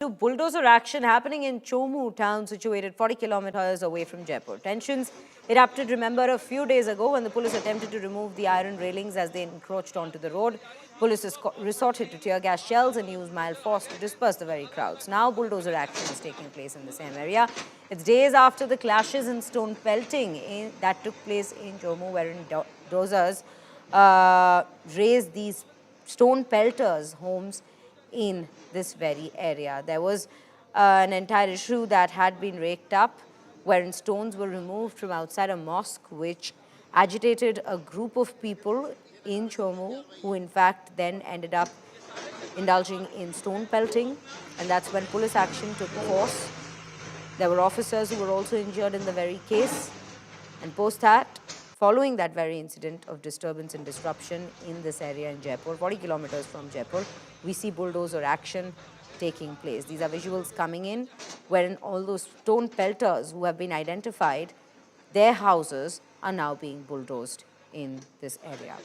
To bulldozer action happening in Chomu town, situated 40 kilometers away from Jaipur. Tensions erupted, remember, a few days ago when the police attempted to remove the iron railings as they encroached onto the road. Police resorted to tear gas shells and used mild force to disperse the very crowds. Now, bulldozer action is taking place in the same area. It's days after the clashes and stone pelting that took place in Chomu, wherein dozers raised these stone pelters' homes in this very area. There was an entire issue that had been raked up, wherein stones were removed from outside a mosque, which agitated a group of people in Chomu, who in fact then ended up indulging in stone pelting, and that's when police action took force. There were officers who were also injured in the very case, and post that, following that very incident of disturbance and disruption in this area in Jaipur, 40 kilometers from Jaipur, we see bulldozer action taking place. These are visuals coming in wherein all those stone pelters who have been identified, their houses are now being bulldozed in this area.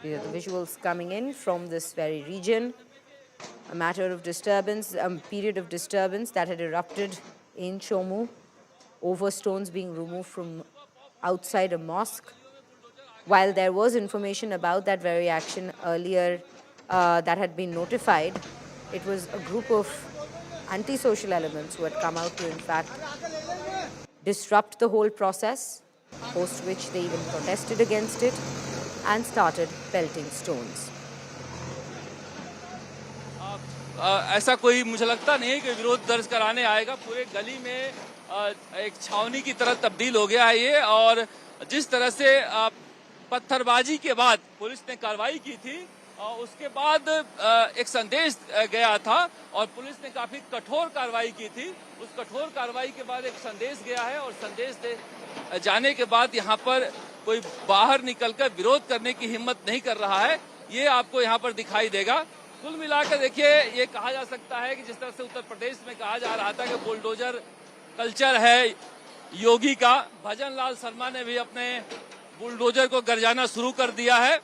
These are the visuals coming in from this very region. A matter of disturbance, a period of disturbance that had erupted in Chomu over stones being removed from outside a mosque. While there was information about that very action earlier that had been notified, it was a group of antisocial elements who had come out to, in fact, disrupt the whole process, post which they even protested against it and started pelting stones. ऐसा कोई मुझे लगता नहीं है कि विरोध दर्ज कराने आएगा। पूरे गली में एक छावनी की तरह तब्दील हो गया है ये, और जिस तरह से पत्थरबाजी के बाद पुलिस ने कार्रवाई की थी, उसके बाद एक संदेश गया था और पुलिस ने काफी कठोर कार्रवाई की थी। उस कठोर कार्रवाई के बाद एक संदेश गया है, और संदेश दे जाने के बाद यहाँ पर कोई बाहर निकलकर विरोध करने की हिम्मत नहीं कर रहा है। ये आपको यहाँ पर दिखाई देगा। कुल मिलाकर देखिए, ये कहा जा सकता है कि जिस तरह से उत्तर प्रदेश में कहा जा रहा था कि बुलडोजर कल्चर है योगी का, भजन लाल शर्मा ने भी अपने बुलडोजर को गरजाना शुरू कर दिया है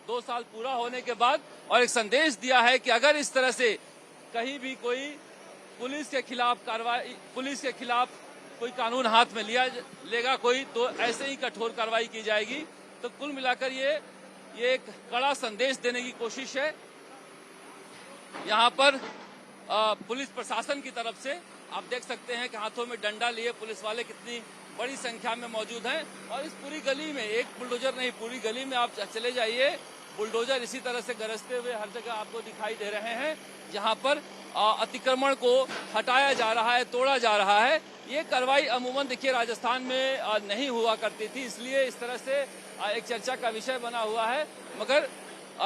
2 साल पूरा होने के बाद, और एक संदेश दिया है कि अगर इस तरह से कहीं भी कोई पुलिस के खिलाफ कोई कानून हाथ में लेगा कोई, तो ऐसे ही कठोर कार्रवाई की जाएगी। तो कुल मिलाकर ये एक कड़ा संदेश देने की कोशिश है यहाँ पर पुलिस प्रशासन की तरफ से। आप देख सकते हैं कि हाथों में डंडा लिए पुलिस वाले कितनी बड़ी संख्या में मौजूद हैं, और इस पूरी गली में एक बुलडोजर नहीं, पूरी गली में आप चले जाइए, बुलडोजर इसी तरह से गरजते हुए हर जगह आपको दिखाई दे रहे हैं, जहां पर अतिक्रमण को हटाया जा रहा है, तोड़ा जा रहा है। ये कार्रवाई अमूमन देखिए राजस्थान में नहीं हुआ करती थी, इसलिए इस तरह से एक चर्चा का विषय बना हुआ है। मगर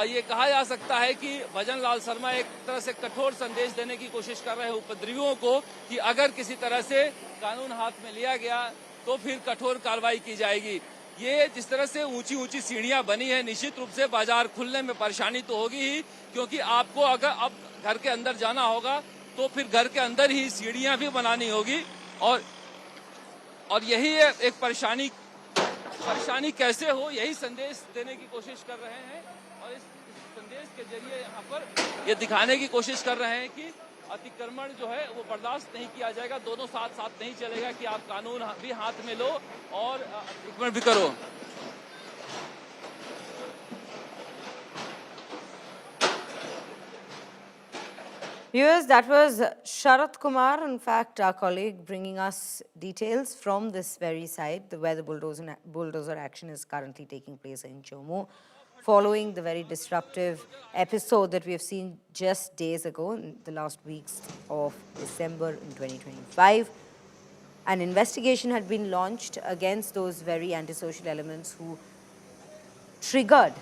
ये कहा जा सकता है कि भजन लाल शर्मा एक तरह से कठोर संदेश देने की कोशिश कर रहे हैं उपद्रवियों को कि अगर किसी तरह से कानून हाथ में लिया गया तो फिर कठोर कार्रवाई की जाएगी। ये जिस तरह से ऊंची ऊंची सीढ़ियां बनी है, निश्चित रूप से बाजार खुलने में परेशानी तो होगी ही, क्योंकि आपको अगर अब घर के अंदर जाना होगा तो फिर घर के अंदर ही सीढ़ियां भी बनानी होगी, और यही एक परेशानी कैसे हो, यही संदेश देने की कोशिश कर रहे हैं, और इस संदेश के जरिए यहाँ पर ये दिखाने की कोशिश कर रहे हैं कि अतिक्रमण जो है वो बर्दाश्त नहीं किया जाएगा। दोनों साथ साथ नहीं चलेगा कि आप कानून भी हाथ में लो और अतिक्रमण भी करो। Viewers, that was Sharat Kumar, in fact, our colleague, bringing us details from this very site where the bulldozer action is currently taking place in Chomu, following the very disruptive episode that we have seen just days ago in the last weeks of December in 2025. An investigation had been launched against those very antisocial elements who triggered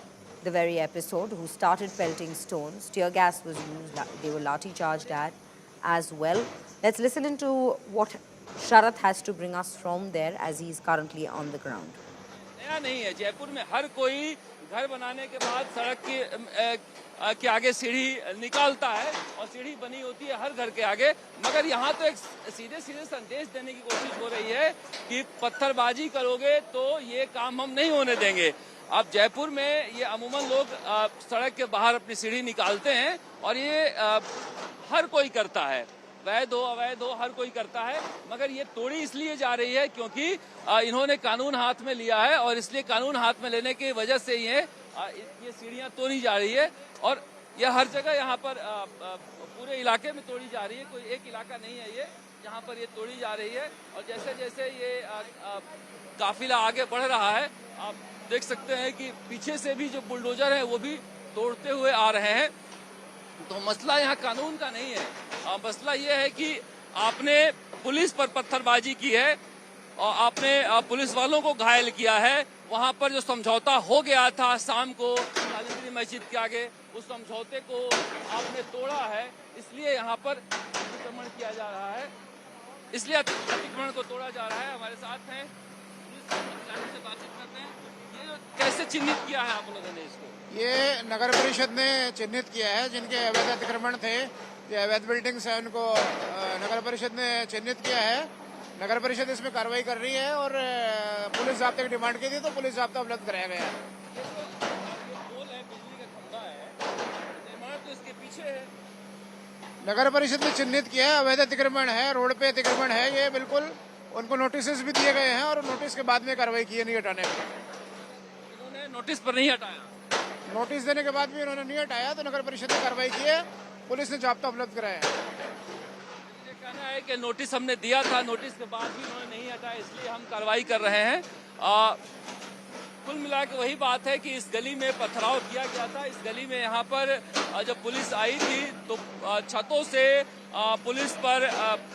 the very episode, who started pelting stones. Tear gas was used, they were lathi charged at as well. Let's listen into what Sharat has to bring us from there as he is currently on the ground. नया नहीं है, जयपुर में हर कोई घर बनाने के बाद सड़क के आगे सीढ़ी निकालता है, और सीढ़ी बनी होती है हर घर के आगे। मगर यहाँ तो एक सीधे संदेश देने की कोशिश हो रही है कि पत्थरबाजी करोगे तो ये काम हम नहीं होने देंगे। अब जयपुर में ये अमूमन लोग सड़क के बाहर अपनी सीढ़ी निकालते हैं और ये हर कोई करता है, वैध हो अवैध हो हर कोई करता है, मगर ये तोड़ी इसलिए जा रही है क्योंकि इन्होंने कानून हाथ में लिया है और इसलिए कानून हाथ में लेने की वजह से ये सीढ़ियां तोड़ी जा रही है और यह हर जगह यहाँ पर पूरे इलाके में तोड़ी जा रही है। कोई एक इलाका नहीं है ये जहाँ पर ये तोड़ी जा रही है और जैसे जैसे ये काफिला आगे बढ़ रहा है आप देख सकते हैं कि पीछे से भी जो बुलडोजर है वो भी तोड़ते हुए आ रहे हैं। तो मसला यहाँ कानून का नहीं है, मसला ये है कि आपने पुलिस पर पत्थरबाजी की है और आपने पुलिस वालों को घायल किया है। वहां पर जो समझौता हो गया था शाम को कालीगंज मस्जिद के आगे, उस समझौते को आपने तोड़ा है, इसलिए यहाँ पर अतिक्रमण किया जा रहा है, इसलिए अतिक्रमण को तोड़ा जा रहा है। हमारे साथ हैं पुलिस से बातचीत करते हैं। ये कैसे चिन्हित किया है आप लोगों ने इसको? ये नगर परिषद ने चिन्हित किया है, जिनके अवैध अतिक्रमण थे, जो अवैध बिल्डिंग्स है, उनको नगर परिषद ने चिन्हित किया है। नगर परिषद इसमें कार्रवाई कर रही है और पुलिस ज़ाब्ते की डिमांड की थी तो पुलिस ज़ाब्ता उपलब्ध कराया गया है। पोल है, बिजली का खंभा है, निर्माण तो इसके पीछे है। नगर परिषद ने चिन्हित किया है, अवैध अतिक्रमण है, रोड पे अतिक्रमण है, ये बिल्कुल उनको नोटिस भी दिए गए हैं और नोटिस के बाद में कार्रवाई की है नहीं हटाने की। इन्होंने नोटिस पर नहीं हटाया, नोटिस देने के बाद भी उन्होंने नहीं हटाया तो नगर परिषद ने कार्रवाई की है, पुलिस ने जाब्ता उपलब्ध कराया है। ये कहना है कि नोटिस हमने दिया था, नोटिस के बाद भी उन्होंने नहीं हटाया, इसलिए हम कार्रवाई कर रहे हैं। कुल मिला के वही बात है कि इस गली में पथराव किया गया था। इस गली में यहाँ पर जब पुलिस आई थी तो छतों से पुलिस पर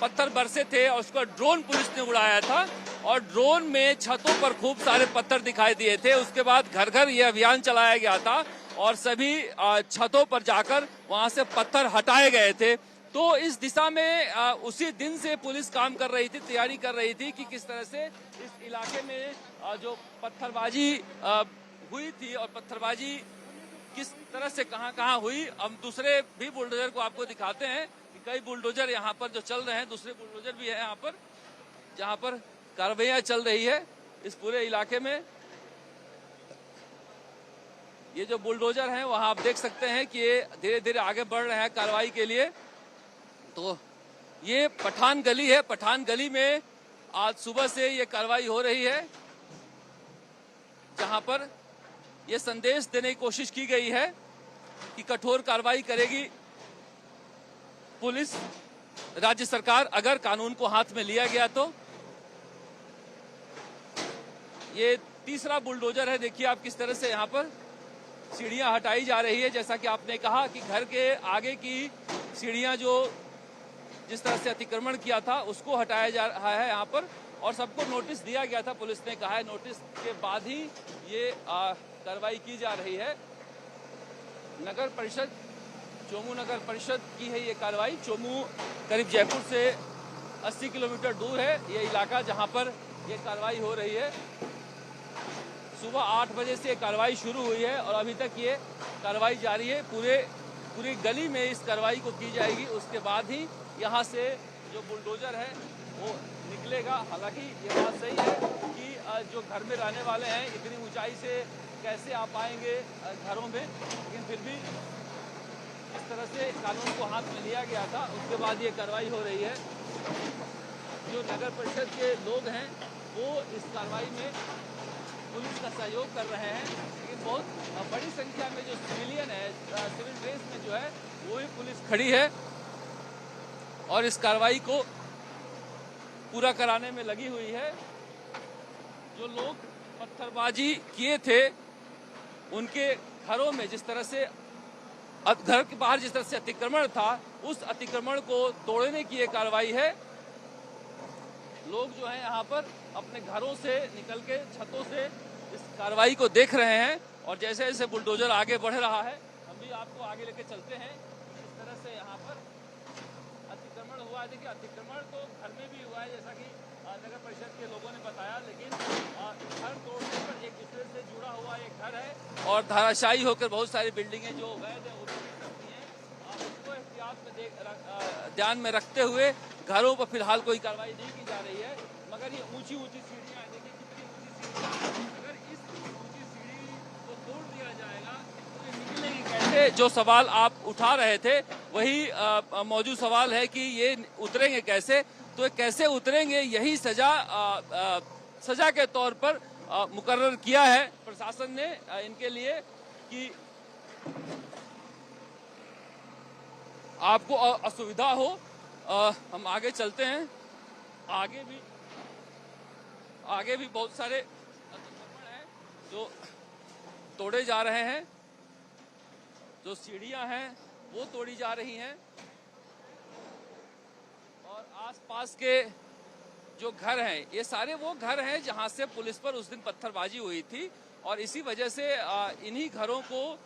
पत्थर बरसे थे और उसका ड्रोन पुलिस ने उड़ाया था और ड्रोन में छतों पर खूब सारे पत्थर दिखाई दिए थे। उसके बाद घर घर ये अभियान चलाया गया था और सभी छतों पर जाकर वहां से पत्थर हटाए गए थे। तो इस दिशा में उसी दिन से पुलिस काम कर रही थी, तैयारी कर रही थी कि किस तरह से इस इलाके में जो पत्थरबाजी हुई थी और पत्थरबाजी किस तरह से कहां हुई। हम दूसरे भी बुलडोजर को आपको दिखाते हैं कि कई बुलडोजर यहाँ पर जो चल रहे हैं, दूसरे बुलडोजर भी है यहाँ पर जहाँ पर कार्रवाइयां चल रही है इस पूरे इलाके में। ये जो बुलडोजर हैं वहां आप देख सकते हैं कि ये धीरे धीरे आगे बढ़ रहे हैं कार्रवाई के लिए। तो ये पठान गली है, पठान गली में आज सुबह से ये कार्रवाई हो रही है जहां पर ये संदेश देने की कोशिश की गई है कि कठोर कार्रवाई करेगी पुलिस, राज्य सरकार अगर कानून को हाथ में लिया गया तो। ये तीसरा बुलडोजर है, देखिए आप किस तरह से यहाँ पर सीढ़ियां हटाई जा रही है। जैसा कि आपने कहा कि घर के आगे की सीढ़ियां जो जिस तरह से अतिक्रमण किया था उसको हटाया जा रहा है यहाँ पर और सबको नोटिस दिया गया था। पुलिस ने कहा है नोटिस के बाद ही ये कार्रवाई की जा रही है। नगर परिषद, चोमू नगर परिषद की है ये कार्रवाई। चोमू करीब जयपुर से 80 किलोमीटर दूर है ये इलाका जहाँ पर ये कार्रवाई हो रही है। सुबह 8 बजे से कार्रवाई शुरू हुई है और अभी तक ये कार्रवाई जारी है। पूरी गली में इस कार्रवाई को की जाएगी, उसके बाद ही यहाँ से जो बुलडोजर है वो निकलेगा। हालांकि ये बात सही है कि जो घर में रहने वाले हैं इतनी ऊंचाई से कैसे आ पाएंगे घरों में, लेकिन फिर भी इस तरह से कानून को हाथ में लिया गया था, उसके बाद ये कार्रवाई हो रही है। जो नगर परिषद के लोग हैं वो इस कार्रवाई में पुलिस का सहयोग कर रहे हैं, लेकिन बहुत बड़ी संख्या में जो सिविलियन है, सिविल ड्रेस में जो है वो भी पुलिस खड़ी है और इस कार्रवाई को पूरा कराने में लगी हुई है। जो लोग पत्थरबाजी किए थे उनके घरों में जिस तरह से घर के बाहर जिस तरह से अतिक्रमण था, उस अतिक्रमण को तोड़ने की ये कार्रवाई है। लोग जो है यहाँ पर अपने घरों से निकल के छतों से इस कार्रवाई को देख रहे हैं और जैसे जैसे बुलडोजर आगे बढ़ रहा है हम भी आपको आगे लेके चलते हैं। इस तरह से यहाँ पर अतिक्रमण हुआ है। देखिए अतिक्रमण तो घर में भी हुआ है जैसा कि नगर परिषद के लोगों ने बताया, लेकिन घर तोड़ने पर एक दूसरे से जुड़ा हुआ एक घर है और धाराशायी होकर बहुत सारी बिल्डिंगें जो अवैध है उसको एहतियात में ध्यान में रखते हुए घरों पर फिलहाल कोई कार्रवाई नहीं की जा रही है। मगर ये ऊंची ऊंची सीढ़ियां, देखिए कितनी ऊंची सीढ़ियां, अगर इस ऊंची सीढ़ी से जो सवाल आप उठा रहे थे वही मौजूद सवाल है कि ये उतरेंगे कैसे। तो ये कैसे उतरेंगे, यही सजा के तौर पर मुकर्रर किया है प्रशासन ने इनके लिए कि आपको असुविधा हो। हम आगे चलते हैं। आगे भी बहुत सारे अतिक्रमण हैं जो तोड़े जा रहे हैं। जो सीढ़ियां हैं वो तोड़ी जा रही हैं और आसपास के जो घर हैं ये सारे वो घर हैं जहां से पुलिस पर उस दिन पत्थरबाजी हुई थी और इसी वजह से इन्हीं घरों को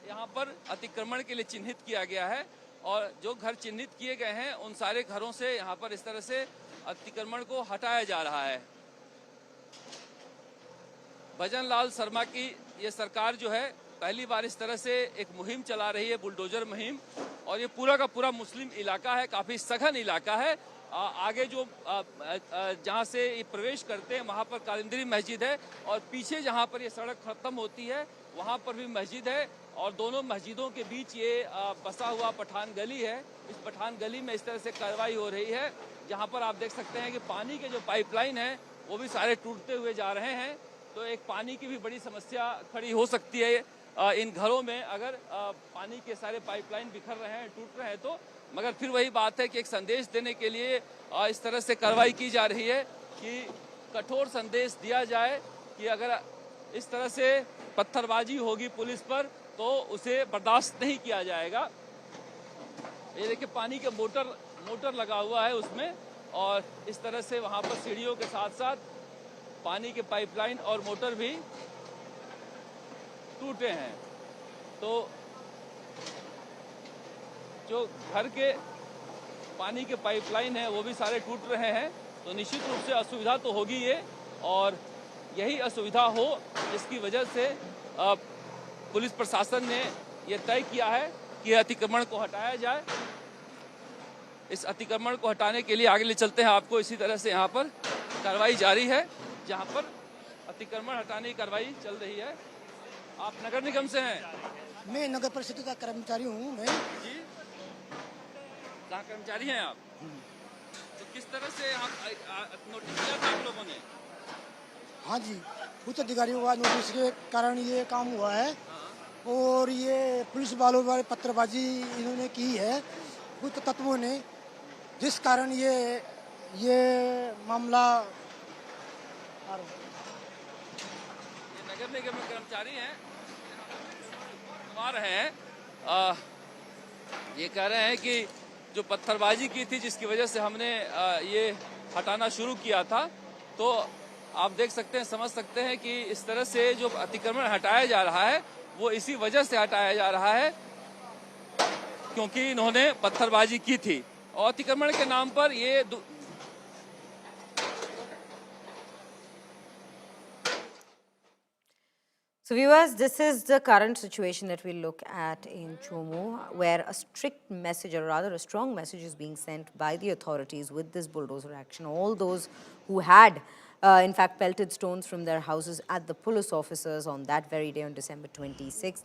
यहां पर अतिक्रमण के लिए चिन्हित किया गया है और जो घर चिन्हित किए गए हैं उन सारे घरों से यहां पर इस तरह से अतिक्रमण को हटाया जा रहा है। भजन लाल शर्मा की ये सरकार जो है पहली बार इस तरह से एक मुहिम चला रही है, बुलडोजर मुहिम, और ये पूरा का पूरा मुस्लिम इलाका है, काफी सघन इलाका है। आगे जो जहाँ से ये प्रवेश करते हैं वहाँ पर कालिंदरी मस्जिद है और पीछे जहाँ पर ये सड़क खत्म होती है वहाँ पर भी मस्जिद है और दोनों मस्जिदों के बीच ये बसा हुआ पठान गली है। इस पठान गली में इस तरह से कार्रवाई हो रही है जहाँ पर आप देख सकते हैं कि पानी के जो पाइपलाइन है वो भी सारे टूटते हुए जा रहे हैं। तो एक पानी की भी बड़ी समस्या खड़ी हो सकती है इन घरों में अगर पानी के सारे पाइपलाइन बिखर रहे हैं, टूट रहे हैं तो। मगर फिर वही बात है कि एक संदेश देने के लिए इस तरह से कार्रवाई की जा रही है कि कठोर संदेश दिया जाए कि अगर इस तरह से पत्थरबाजी होगी पुलिस पर तो उसे बर्दाश्त नहीं किया जाएगा। ये देखिए पानी के मोटर लगा हुआ है उसमें और इस तरह से वहाँ पर सीढ़ियों के साथ साथ पानी के पाइपलाइन और मोटर भी टूटे हैं। तो जो घर के पानी के पाइपलाइन है वो भी सारे टूट रहे हैं। तो निश्चित रूप से असुविधा तो होगी ये और यही असुविधा हो जिसकी वजह से पुलिस प्रशासन ने ये तय किया है कि अतिक्रमण को हटाया जाए। इस अतिक्रमण को हटाने के लिए आगे ले चलते हैं आपको। इसी तरह से यहाँ पर कार्रवाई जारी है जहाँ पर अतिक्रमण हटाने की कार्रवाई चल रही है। आप नगर निगम से हैं? मैं नगर परिषद का कर्मचारी हूँ। मैं जी, कहाँ कर्मचारी हैं आप? तो किस तरह से यहाँ नोटिस दिया था आप लोगों ने? हाँ जी, उच्च अधिकारियों का नोटिस के कारण ये काम हुआ है और ये पुलिस वालों वाले पत्थरबाजी इन्होंने की है कुछ तत्वों ने, जिस कारण ये मामला। ये नगर निगम में कर्मचारी हैं, आ रहे हैं। ये कह रहे हैं कि जो पत्थरबाजी की थी जिसकी वजह से हमने ये हटाना शुरू किया था। तो आप देख सकते हैं, समझ सकते हैं कि इस तरह से जो अतिक्रमण हटाया जा रहा है वो इसी वजह से हटाया जा रहा है क्योंकि इन्होंने पत्थरबाजी की थी और अतिक्रमण के नाम पर ये So viewers, this is the current situation that we'll look at in Chomu, where a strict message, or rather a strong message, is being sent by the authorities with this bulldozer action. All those who had, in fact, pelted stones from their houses at the police officers on that very day on December 26th,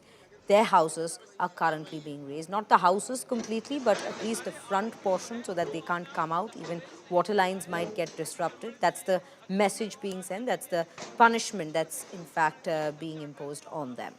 their houses are currently being razed. Not the houses completely, but at least the front portion so that they can't come out. Even water lines might get disrupted. That's the message being sent. That's the punishment that's in fact being imposed on them.